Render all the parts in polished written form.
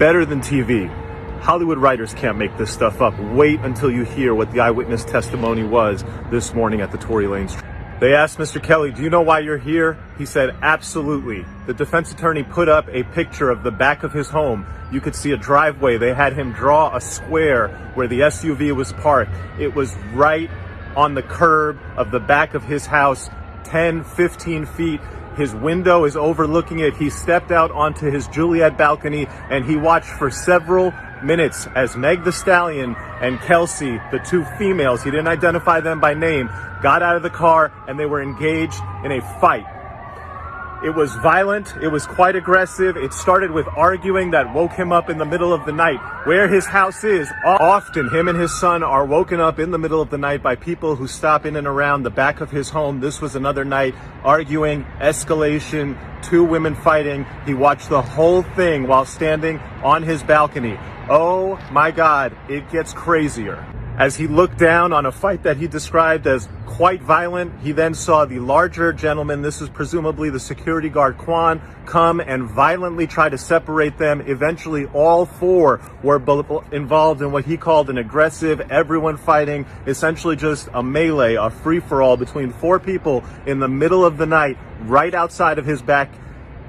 Better than TV. Hollywood writers can't make this stuff up. Wait until you hear what the eyewitness testimony was this morning at the Tory Lanez. They asked Mr. Kelly, do you know why you're here? He said, absolutely. The defense attorney put up a picture of the back of his home. You could see a driveway. They had him draw a square where the SUV was parked. It was right on the curb of the back of his house, 10, 15 feet. His window is overlooking it. He stepped out onto his Juliet balcony and he watched for several minutes as Meg the Stallion and Kelsey, the two females, he didn't identify them by name, got out of the car and they were engaged in a fight. It was violent. It was quite aggressive. It started with arguing that woke him up in the middle of the night. Where his house is, often him and his son are woken up in the middle of the night by people who stop in and around the back of his home. This was another night, arguing, escalation, two women fighting. He watched the whole thing while standing on his balcony. Oh my God, it gets crazier. As he looked down on a fight that he described as quite violent, he then saw the larger gentleman, this is presumably the security guard Quan, come and violently try to separate them. Eventually, all four were involved in what he called an aggressive, everyone fighting, essentially just a melee, a free-for-all between four people in the middle of the night, right outside of his back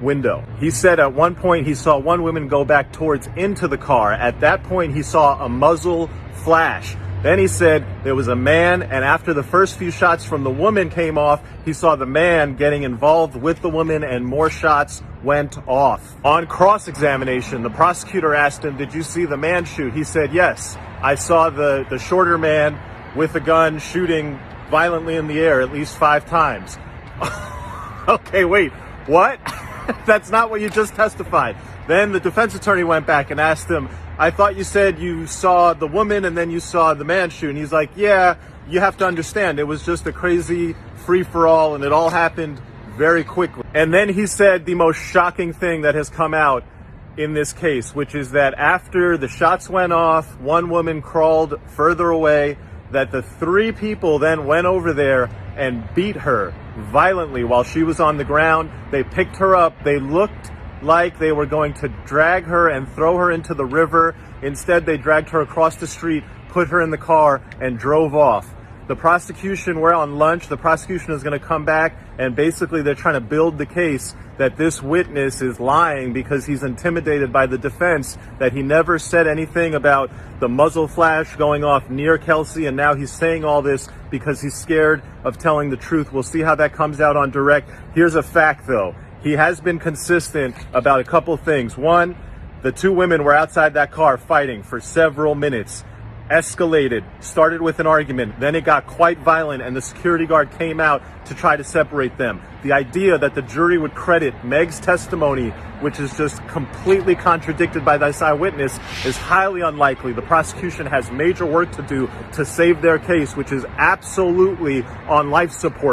window. He said at one point he saw one woman go back towards into the car. At that point, he saw a muzzle flash. Then he said there was a man, and after the first few shots from the woman came off, he saw the man getting involved with the woman and more shots went off. On cross-examination, the prosecutor asked him, did you see the man shoot? He said, yes, I saw the shorter man with a gun shooting violently in the air at least 5 times. Okay, wait, what? That's not what you just testified. Then the defense attorney went back and asked him, I thought you said you saw the woman and then you saw the man shoot. And he's like, yeah, you have to understand, it was just a crazy free-for-all and it all happened very quickly. And then he said the most shocking thing that has come out in this case, which is that after the shots went off, one woman crawled further away, that the 3 people then went over there and beat her violently while she was on the ground. They picked her up. They looked like they were going to drag her and throw her into the river. Instead, they dragged her across the street, put her in the car, and drove off. The prosecution, we're on lunch, the prosecution is going to come back and basically they're trying to build the case that this witness is lying because he's intimidated by the defense, that he never said anything about the muzzle flash going off near Kelsey, and now he's saying all this because he's scared of telling the truth. We'll see how that comes out on direct. Here's a fact though. He has been consistent about a couple things. One, the 2 women were outside that car fighting for several minutes, escalated, started with an argument, then it got quite violent and the security guard came out to try to separate them. The idea that the jury would credit Meg's testimony, which is just completely contradicted by this eyewitness, is highly unlikely. The prosecution has major work to do to save their case, which is absolutely on life support.